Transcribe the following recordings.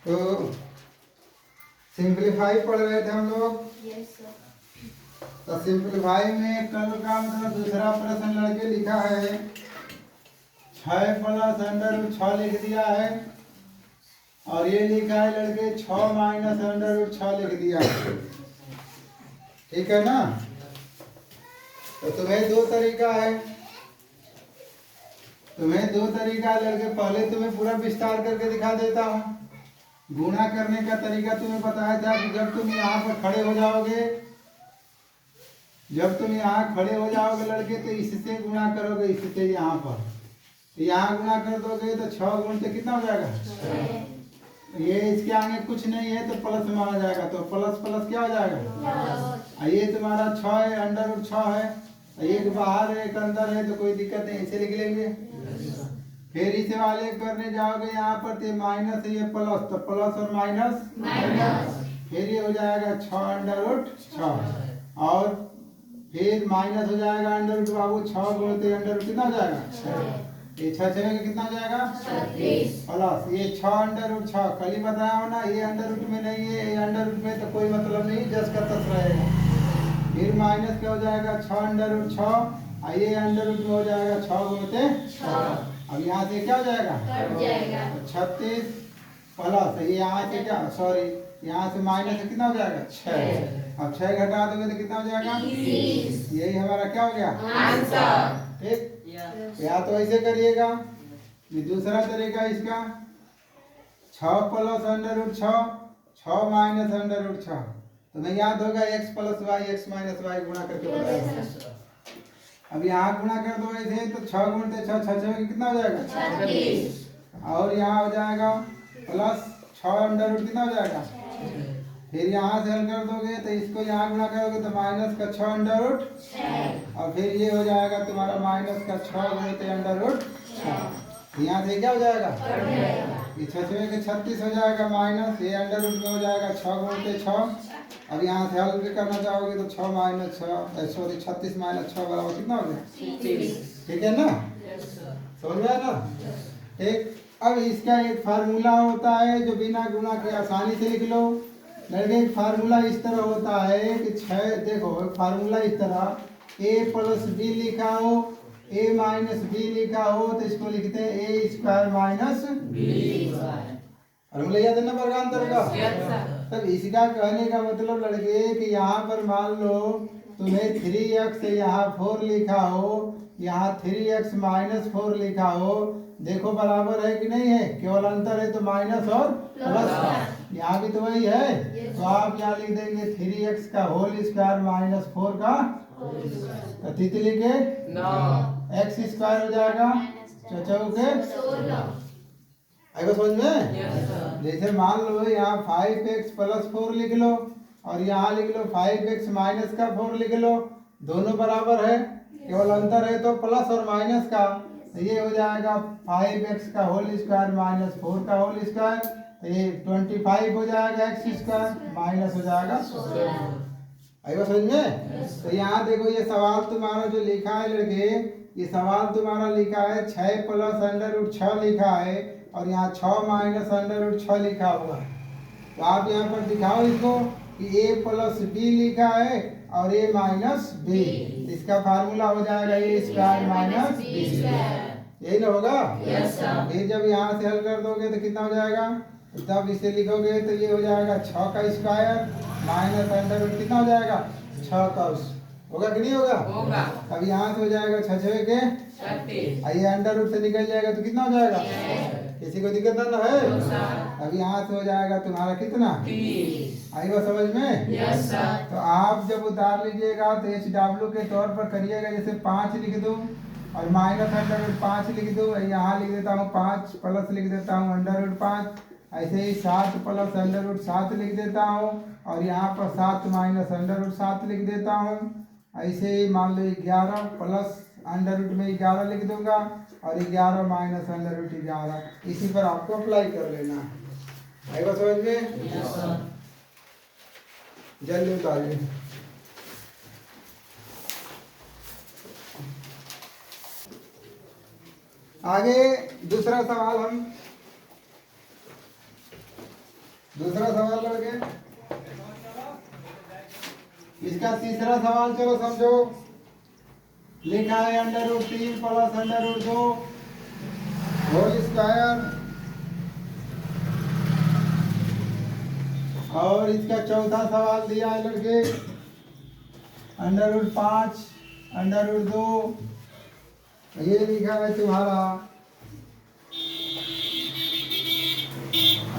तो सिंपलीफाई पढ़ रहे थे हम लोग। Yes sir. तो सिंपलीफाई में कल का मतलब दूसरा प्रश्न लड़के लिखा है 6 प्लस अंडर रूट 6 लिख दिया है और ये लिखा है लड़के 6 माइनस अंडर रूट 6 लिख दिया है। ठीक है ना। तो तुम्हें दो तरीका है लड़के। पहले तुम्हें पूरा विस्तार करके दिखा देता हूँ। गुणा करने का तरीका तुम्हें बताया था कि जब तुम यहाँ पर खड़े हो जाओगे लड़के तो इससे गुणा करोगे, इससे यहाँ पर। तो यहाँ गुणा कर दोगे तो 6 गुणते कितना हो जाएगा? ये इसके आगे कुछ नहीं है तो प्लस में आ जाएगा, तो प्लस प्लस क्या हो जाएगा? ये तुम्हारा 6 है, अंडर रूट 6 है, एक बाहर है एक अंदर है, तो कोई दिक्कत नहीं, इसे लिख लेंगे। फिर इस वाले करने जाओगे यहाँ पर तो माइनस है, ये प्लस, तो प्लस और माइनस, फिर ये हो जाएगा 6 अंडर रूट 6 और फिर माइनस हो जाएगा अंडर रूट बाबू 6 गुणते अंडर रूट कितना हो जाएगा? 6। ये 6 में कितना हो जाएगा? 36 प्लस ये 6 अंडर रूट 6 कल ही बताया हो ना, ये अंडर रूट में नहीं है, ये अंडर रूट में तो कोई मतलब नहीं, जस का तस रहेगा। फिर माइनस क्या हो जाएगा? 6 अंडर रूट 6, ये अंडर रूट में हो जाएगा 6 गुणते 6। अब यहाँ से क्या हो जाएगा? कट जाएगा। 36 प्लस ये यहाँ से क्या, सॉरी यहाँ से माइनस कितना हो जाएगा? 6। अब 6 घटा दोगे तो कितना हो जाएगा? 20। यही हमारा क्या हो गया? आंसर। ठीक। या तो ऐसे करिएगा, ये दूसरा तरीका इसका 6 plus under root 6 minus under root 6, तो मैं याद होगा x plus Y x minus Y गुणा करके बताया। अब यहाँ गुणा कर दो ऐसे तो 6 गुणते 6 6 में कितना हो जाएगा? 36 और यहाँ हो जाएगा प्लस 6 अंडर रूट कितना हो जाएगा? फिर यहाँ से हल कर दोगे तो इसको यहाँ गुणा करोगे तो माइनस का 6 अंडर रूट और फिर ये हो जाएगा तुम्हारा माइनस का 6 गुणते अंडर रूट 6। यहाँ से क्या हो जाएगा? ये 6 के 36 हो जाएगा माइनस, ये अंडर रूट में हो जाएगा 6 गुणते 6। अब यहाँ से हल करना चाहोगे तो 6 माइनस 6 सॉरी 36 माइनस 6 बराबर कितना हो गया? 30। ठीक है ना? समझ में आया ना? ठीक। अब इसका एक फार्मूला होता है जो बिना गुणा के आसानी से लिख लो लड़के। एक फार्मूला इस तरह होता है कि 6, देखो फार्मूला इस तरह a प्लस बी लिखा हो, a माइनस बी लिखा हो तो इसको लिखते हैं a square minus B. Formula याद है ना वर्गांतर का? तब इसका कहने का मतलब लड़के कि यहाँ पर मान लो तुम्हें 3x यहाँ 4 लिखा हो, यहाँ 3x माइनस 4 लिखा हो, देखो बराबर है कि नहीं है? केवल अंतर है तो माइनस और प्लस का, यहाँ भी तो वही है। तो आप यहाँ लिख देंगे 3x का होल स्क्वायर माइनस 4 का तो तितली के 9 x स्क्वायर हो जाएगा चौके 16। आएगा समझ में? जैसे मान लो यहाँ 5x प्लस 4 लिख लो और यहाँ लिख लो 5x माइनस का 4 लिख लो, दोनों बराबर है, केवल अंतर है तो प्लस और माइनस का। तो ये हो जाएगा 5x का होल स्क्वायर माइनस 4 का होल स्क्वायर, तो ये 25 हो जाएगा x स्क्वायर माइनस हो जाएगा 16। आएगा समझ में? तो यहाँ देखो ये सवाल तुम्हारा जो लिखा है लड़के, ये सवाल तुम्हारा लिखा है 6 प्लस अंडर रूट 6 लिखा है और यहाँ 6 माइनस अंडर रूट 6 लिखा हुआ है। तो आप यहाँ पर दिखाओ इसको कि a प्लस बी लिखा है और a माइनस बी, इसका फार्मूला हो जाएगा a स्क्वायर माइनस बी। यही ना होगा? फिर जब यहाँ से हल कर दोगे तो कितना हो जाएगा? तब इसे लिखोगे तो ये हो जाएगा 6 का स्क्वायर माइनस अंडर रूट कितना हो जाएगा? 6 का होगा कि नहीं होगा? अब यहाँ से हो जाएगा 6 के 36, ये अंडर रूट से निकल जाएगा तो कितना हो जाएगा? किसी को दिक्कत ना है? अब यहाँ से हो जाएगा तुम्हारा कितना? 30। आएगा समझ में? Yes sir. तो आप जब उतार लीजिएगा तो HW के तौर पर करिएगा, जैसे 5 लिख दो और माइनस अंडर रूट 5 लिख दो, यहाँ लिख देता हूँ 5 प्लस लिख देता हूँ अंडर रूट 5, ऐसे ही 7 प्लस अंडर रूट 7 लिख देता हूँ और यहाँ पर 7 माइनस अंडर रूट 7 लिख देता हूँ। ऐसे ही मान लो 11 प्लस अंडर रूट में 11 लिख दूंगा और 11 माइनस अंडर रूट 11, इसी पर आपको अप्लाई कर लेना है। आएगा समझ में? जल्दी उतारिए। आगे दूसरा सवाल हम दूसरा सवाल लड़के, इसका तीसरा सवाल चलो समझो। लिखा है √3 प्लस √2 होल स्क्वायर, और इसका चौथा सवाल दिया है लड़के √5 √2, ये लिखा है तुम्हारा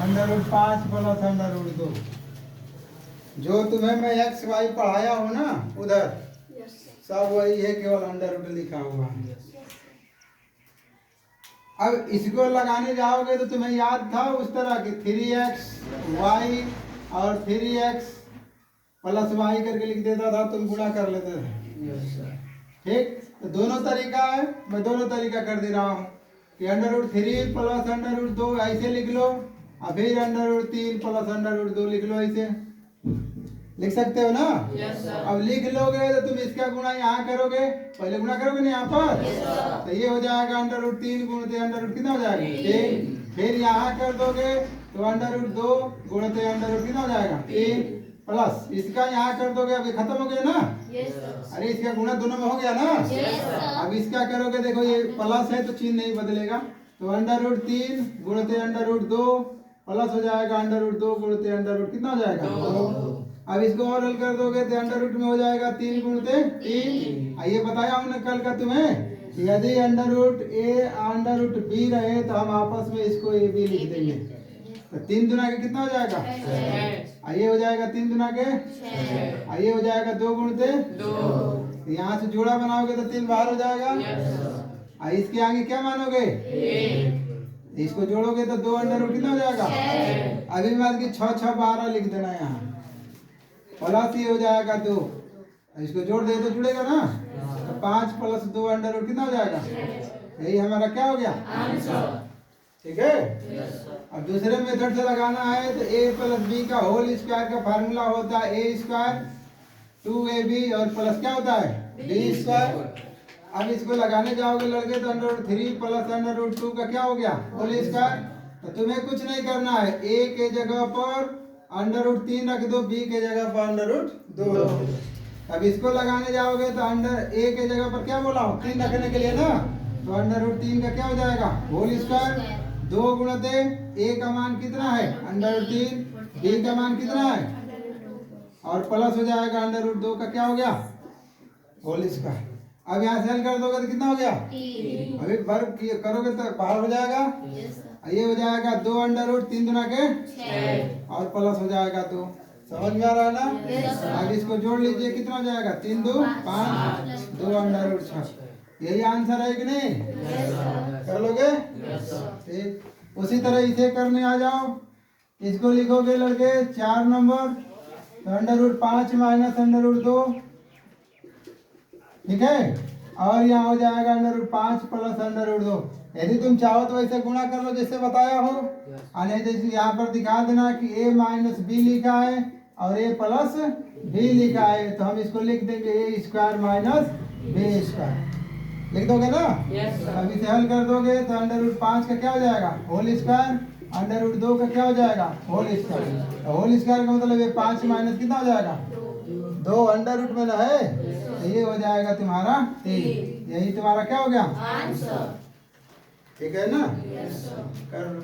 √5 प्लस √2। जो तुम्हें मैं एक्स वाई पढ़ाया हूँ ना उधर, सब वही है, केवल √2 लिखा हुआ है। अब इसको लगाने जाओगे तो तुम्हें याद था उस तरह की 3x y और 3x प्लस y करके लिख देता था, तुम गुणा कर लेते थे। ठीक, तो दोनों तरीका है, मैं दोनों तरीका कर दे रहा हूँ कि √3 प्लस √2 ऐसे लिख लो, और फिर √3 प्लस √2 लिख लो, ऐसे लिख सकते हो ना। अब लिख लोगे तो तुम इसका गुणा यहाँ करोगे, पहले गुणा करोगे ना यहाँ पर, तो ये हो जाएगा √3 गुणते √ कितना हो जाएगा 3, फिर यहाँ कर दोगे तो √2 गुणते √ कितना हो जाएगा 3, प्लस इसका यहाँ कर दोगे, अभी खत्म हो गया ना। अरे इसका गुणा दोनों में हो गया ना। अब इसका करोगे, देखो ये प्लस है तो चिन्ह नहीं बदलेगा, तो √3 गुणते √2 प्लस हो जाएगा √2 गुणते √ कितना हो जाएगा 2। अब इसको और हल कर दोगे तो √ में हो जाएगा 3 गुणते 3। ये बताया हूँ ना कल का तुम्हें, यदि √a √b रहे तो हम आपस में इसको a b लिख देंगे, तो 3 दुना के कितना हो जाएगा 6, ये हो जाएगा 3 दुना के 6, ये हो जाएगा 2 गुणते 2। यहाँ से जोड़ा बनाओगे तो 3 बाहर हो जाएगा, इसके आगे क्या मानोगे 1, इसको जोड़ोगे तो 2 √ कितना हो जाएगा 6। अभी बात की 6 6 12 लिख देना यहाँ, प्लस ये हो जाएगा 2, इसको जोड़ दे तो जुड़ेगा ना, तो 5 प्लस 2 √ कितना हो जाएगा, यही हमारा क्या हो गया आंसर। ठीक है। अब दूसरे मेथड से लगाना है तो a प्लस b का होल स्क्वायर का फार्मूला होता है a² 2ab और प्लस क्या होता है b²। अब इसको लगाने जाओगे लड़के तो √3 प्लस √2 का क्या हो गया होल स्क्वायर। तो तुम्हें कुछ नहीं करना है, a के जगह पर √3 रख दो, b के जगह पर √2। अब इसको लगाने जाओगे तो a के जगह पर क्या बोला हूँ 3 रखने के लिए ना, तो √3 का क्या हो जाएगा होल स्क्वायर। 2 गुणते a का मान कितना है √3, b का मान कितना है, और प्लस हो जाएगा √2 का क्या हो गया होल स्क्वायर। अब यहाँ से हल कर दोगे तो कितना हो गया 3, अभी वर्ग करोगे तो बाहर हो जाएगा, ये हो जाएगा 2 √3 दुना के 6 और प्लस हो जाएगा 2। समझ में आ रहा है ना। अब इसको जोड़ लीजिए, कितना हो जाएगा 3 2 5 2 √6। यही आंसर है कि नहीं, कर लोगे ठीक। उसी तरह इसे करने आ जाओ, इसको लिखोगे लड़के 4 नंबर, तो √5 माइनस √2, ठीक है, और यहाँ हो जाएगा √5 प्लस √2। यदि तुम चाहो तो ऐसे गुणा कर लो जैसे बताया हो, और जैसे यहाँ पर दिखा देना कि a माइनस b लिखा है और a प्लस b लिखा है, तो हम इसको लिख देंगे a² माइनस b², लिख दोगे ना। अब इसे हल कर दोगे तो √5 का क्या हो जाएगा होल स्क्वायर, √2 का क्या हो जाएगा होल स्क्वायर। होल स्क्वायर का मतलब ये 5 माइनस कितना हो जाएगा 2 √ में ना है, तो ये हो जाएगा तुम्हारा 3। यही तुम्हारा क्या हो गया आंसर। ठीक है ना, कर लो।